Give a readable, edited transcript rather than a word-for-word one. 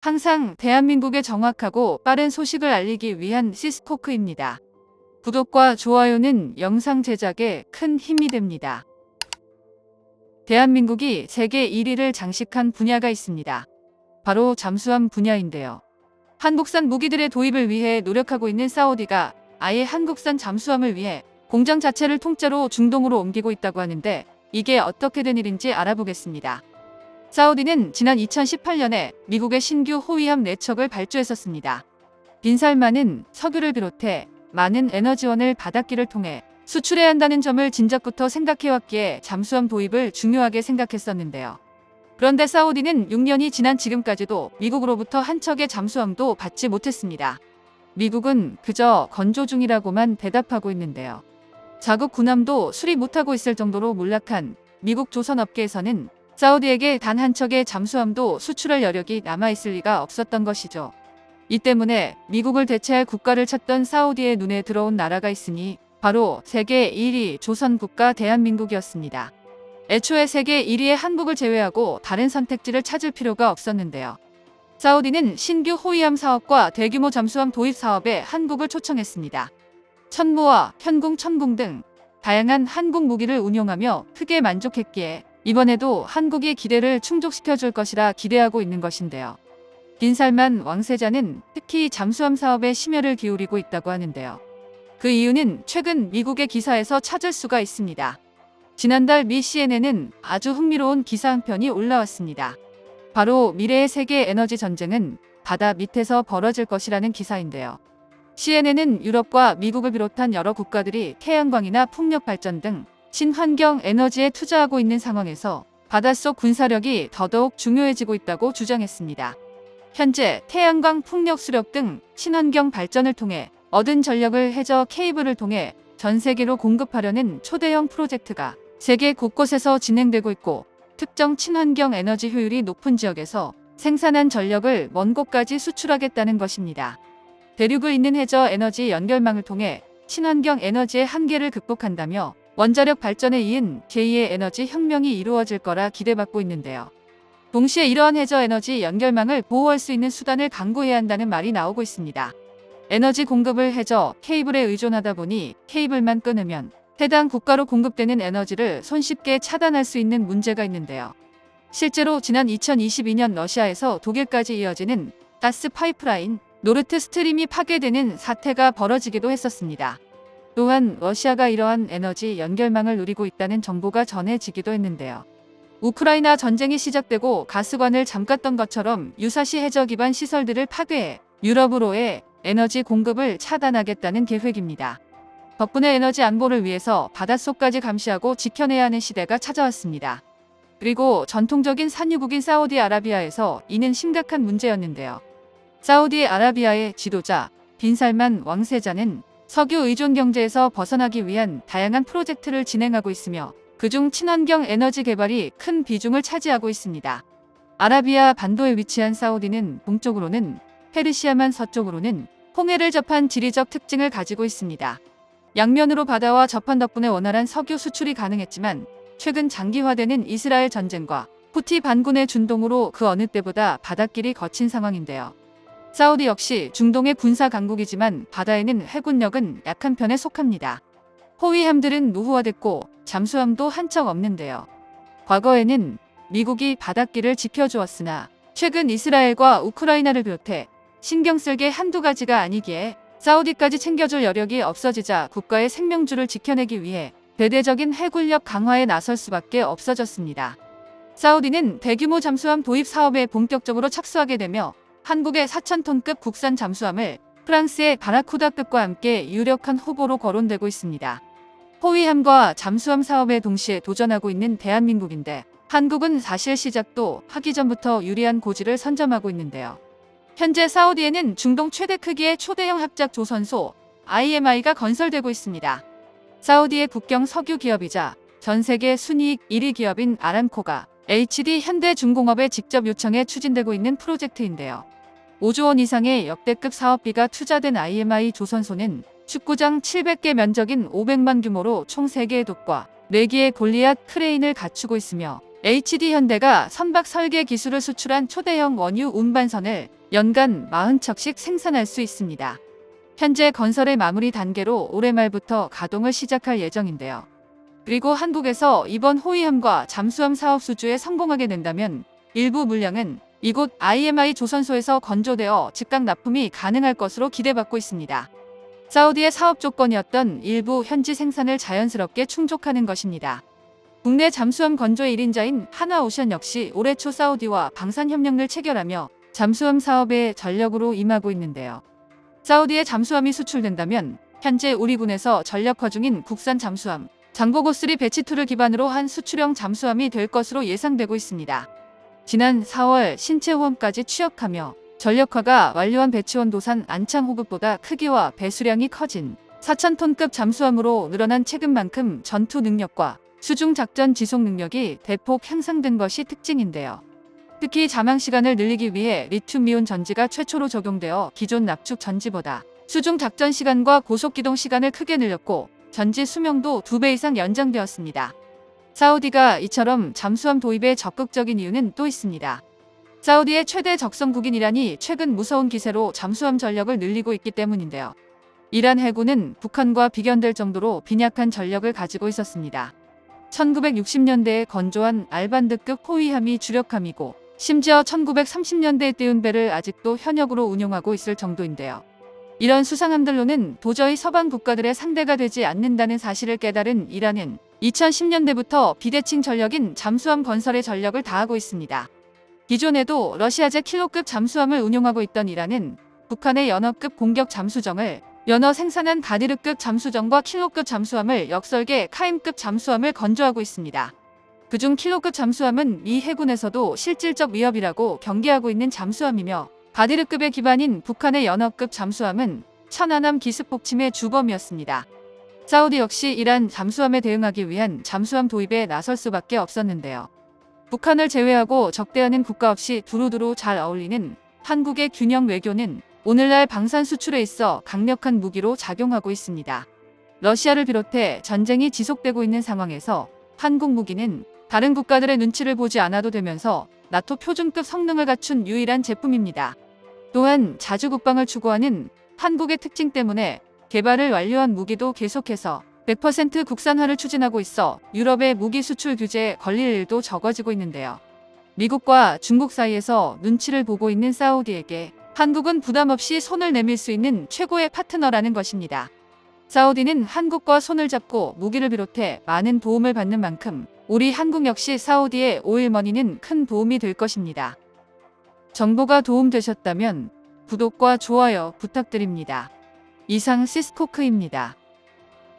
항상 대한민국에 정확하고 빠른 소식을 알리기 위한 시스코크입니다. 구독과 좋아요는 영상 제작에 큰 힘이 됩니다. 대한민국이 세계 1위를 장식한 분야가 있습니다. 바로 잠수함 분야인데요. 한국산 무기들의 도입을 위해 노력하고 있는 사우디가 아예 한국산 잠수함을 위해 공장 자체를 통째로 중동으로 옮기고 있다고 하는데 이게 어떻게 된 일인지 알아보겠습니다. 사우디는 지난 2018년에 미국의 신규 호위함 4척을 발주했었습니다. 빈살만은 석유를 비롯해 많은 에너지원을 바닷길을 통해 수출해야 한다는 점을 진작부터 생각해왔기에 잠수함 도입을 중요하게 생각했었는데요. 그런데 사우디는 6년이 지난 지금까지도 미국으로부터 한 척의 잠수함도 받지 못했습니다. 미국은 그저 건조 중이라고만 대답하고 있는데요. 자국 군함도 수리 못하고 있을 정도로 몰락한 미국 조선업계에서는 사우디에게 단 한 척의 잠수함도 수출할 여력이 남아있을 리가 없었던 것이죠. 이 때문에 미국을 대체할 국가를 찾던 사우디의 눈에 들어온 나라가 있으니 바로 세계 1위 조선국가 대한민국이었습니다. 애초에 세계 1위의 한국을 제외하고 다른 선택지를 찾을 필요가 없었는데요. 사우디는 신규 호위함 사업과 대규모 잠수함 도입 사업에 한국을 초청했습니다. 천무와 현궁, 천궁 등 다양한 한국 무기를 운용하며 크게 만족했기에 이번에도 한국이 기대를 충족시켜줄 것이라 기대하고 있는 것인데요. 빈살만 왕세자는 특히 잠수함 사업에 심혈을 기울이고 있다고 하는데요. 그 이유는 최근 미국의 기사에서 찾을 수가 있습니다. 지난달 미 CNN은 아주 흥미로운 기사 한 편이 올라왔습니다. 바로 미래의 세계 에너지 전쟁은 바다 밑에서 벌어질 것이라는 기사인데요. CNN은 유럽과 미국을 비롯한 여러 국가들이 태양광이나 풍력 발전 등 친환경 에너지에 투자하고 있는 상황에서 바닷속 군사력이 더더욱 중요해지고 있다고 주장했습니다. 현재 태양광, 풍력, 수력 등 친환경 발전을 통해 얻은 전력을 해저 케이블을 통해 전 세계로 공급하려는 초대형 프로젝트가 세계 곳곳에서 진행되고 있고 특정 친환경 에너지 효율이 높은 지역에서 생산한 전력을 먼 곳까지 수출하겠다는 것입니다. 대륙을 잇는 해저 에너지 연결망을 통해 친환경 에너지의 한계를 극복한다며 원자력 발전에 이은 제2의 에너지 혁명이 이루어질 거라 기대받고 있는데요. 동시에 이러한 해저 에너지 연결망을 보호할 수 있는 수단을 강구해야 한다는 말이 나오고 있습니다. 에너지 공급을 해저 케이블에 의존하다 보니 케이블만 끊으면 해당 국가로 공급되는 에너지를 손쉽게 차단할 수 있는 문제가 있는데요. 실제로 지난 2022년 러시아에서 독일까지 이어지는 가스 파이프라인 노르트 스트림이 파괴되는 사태가 벌어지기도 했었습니다. 또한 러시아가 이러한 에너지 연결망을 누리고 있다는 정보가 전해지기도 했는데요. 우크라이나 전쟁이 시작되고 가스관을 잠갔던 것처럼 유사시 해저 기반 시설들을 파괴해 유럽으로의 에너지 공급을 차단하겠다는 계획입니다. 덕분에 에너지 안보를 위해서 바닷속까지 감시하고 지켜내야 하는 시대가 찾아왔습니다. 그리고 전통적인 산유국인 사우디아라비아에서 이는 심각한 문제였는데요. 사우디아라비아의 지도자 빈살만 왕세자는 석유 의존 경제에서 벗어나기 위한 다양한 프로젝트를 진행하고 있으며 그중 친환경 에너지 개발이 큰 비중을 차지하고 있습니다. 아라비아 반도에 위치한 사우디는 동쪽으로는 페르시아만 서쪽으로는 홍해를 접한 지리적 특징을 가지고 있습니다. 양면으로 바다와 접한 덕분에 원활한 석유 수출이 가능했지만 최근 장기화되는 이스라엘 전쟁과 후티 반군의 준동으로 그 어느 때보다 바닷길이 거친 상황인데요. 사우디 역시 중동의 군사 강국이지만 바다에는 해군력은 약한 편에 속합니다. 호위함들은 노후화됐고 잠수함도 한 척 없는데요. 과거에는 미국이 바닷길을 지켜주었으나 최근 이스라엘과 우크라이나를 비롯해 신경 쓸 게 한두 가지가 아니기에 사우디까지 챙겨줄 여력이 없어지자 국가의 생명줄을 지켜내기 위해 대대적인 해군력 강화에 나설 수밖에 없어졌습니다. 사우디는 대규모 잠수함 도입 사업에 본격적으로 착수하게 되며 한국의 4,000톤급 국산 잠수함을 프랑스의 바라쿠다급과 함께 유력한 후보로 거론되고 있습니다. 호위함과 잠수함 사업에 동시에 도전하고 있는 대한민국인데 한국은 사실 시작도 하기 전부터 유리한 고지를 선점하고 있는데요. 현재 사우디에는 중동 최대 크기의 초대형 합작 조선소 IMI가 건설되고 있습니다. 사우디의 국경 석유 기업이자 전 세계 순이익 1위 기업인 아람코가 HD 현대중공업에 직접 요청해 추진되고 있는 프로젝트인데요. 5조 원 이상의 역대급 사업비가 투자된 IMI 조선소는 축구장 700개 면적인 500만 규모로 총 3개의 돛과 4개의 골리앗 크레인을 갖추고 있으며 HD 현대가 선박 설계 기술을 수출한 초대형 원유 운반선을 연간 40척씩 생산할 수 있습니다. 현재 건설의 마무리 단계로 올해 말부터 가동을 시작할 예정인데요. 그리고 한국에서 이번 호위함과 잠수함 사업 수주에 성공하게 된다면 일부 물량은 이곳 IMI 조선소에서 건조되어 즉각 납품이 가능할 것으로 기대받고 있습니다. 사우디의 사업 조건이었던 일부 현지 생산을 자연스럽게 충족하는 것입니다. 국내 잠수함 건조 1인자인 하나오션 역시 올해 초 사우디와 방산협력을 체결하며 잠수함 사업에 전력으로 임하고 있는데요. 사우디에 잠수함이 수출된다면 현재 우리 군에서 전력화 중인 국산 잠수함 장보고3 배치2를 기반으로 한 수출형 잠수함이 될 것으로 예상되고 있습니다. 지난 4월 신체호함까지 취역하며 전력화가 완료한 배치원 도산 안창호급보다 크기와 배수량이 커진 4,000톤급 잠수함으로 늘어난 체급만큼 전투 능력과 수중 작전 지속 능력이 대폭 향상된 것이 특징인데요. 특히 잠항 시간을 늘리기 위해 리튬이온 전지가 최초로 적용되어 기존 납축 전지보다 수중 작전 시간과 고속 기동 시간을 크게 늘렸고 전지 수명도 2배 이상 연장되었습니다. 사우디가 이처럼 잠수함 도입에 적극적인 이유는 또 있습니다. 사우디의 최대 적성국인 이란이 최근 무서운 기세로 잠수함 전력을 늘리고 있기 때문인데요. 이란 해군은 북한과 비견될 정도로 빈약한 전력을 가지고 있었습니다. 1960년대에 건조한 알반드급 호위함이 주력함이고 심지어 1930년대에 띄운 배를 아직도 현역으로 운용하고 있을 정도인데요. 이런 수상함들로는 도저히 서방 국가들의 상대가 되지 않는다는 사실을 깨달은 이란은 2010년대부터 비대칭 전력인 잠수함 건설에 전력을 다하고 있습니다. 기존에도 러시아제 킬로급 잠수함을 운용하고 있던 이란은 북한의 연어급 공격 잠수정을 연어 생산한 가디르급 잠수정과 킬로급 잠수함을 역설계 카임급 잠수함을 건조하고 있습니다. 그중 킬로급 잠수함은 미 해군에서도 실질적 위협이라고 경계하고 있는 잠수함이며 가디르급의 기반인 북한의 연어급 잠수함은 천안함 기습 폭침의 주범이었습니다. 사우디 역시 이란 잠수함에 대응하기 위한 잠수함 도입에 나설 수밖에 없었는데요. 북한을 제외하고 적대하는 국가 없이 두루두루 잘 어울리는 한국의 균형 외교는 오늘날 방산 수출에 있어 강력한 무기로 작용하고 있습니다. 러시아를 비롯해 전쟁이 지속되고 있는 상황에서 한국 무기는 다른 국가들의 눈치를 보지 않아도 되면서 나토 표준급 성능을 갖춘 유일한 제품입니다. 또한 자주 국방을 추구하는 한국의 특징 때문에 개발을 완료한 무기도 계속해서 100% 국산화를 추진하고 있어 유럽의 무기 수출 규제에 걸릴 일도 적어지고 있는데요. 미국과 중국 사이에서 눈치를 보고 있는 사우디에게 한국은 부담 없이 손을 내밀 수 있는 최고의 파트너라는 것입니다. 사우디는 한국과 손을 잡고 무기를 비롯해 많은 도움을 받는 만큼 우리 한국 역시 사우디의 오일머니는 큰 도움이 될 것입니다. 정보가 도움되셨다면 구독과 좋아요 부탁드립니다. 이상 시스코크입니다.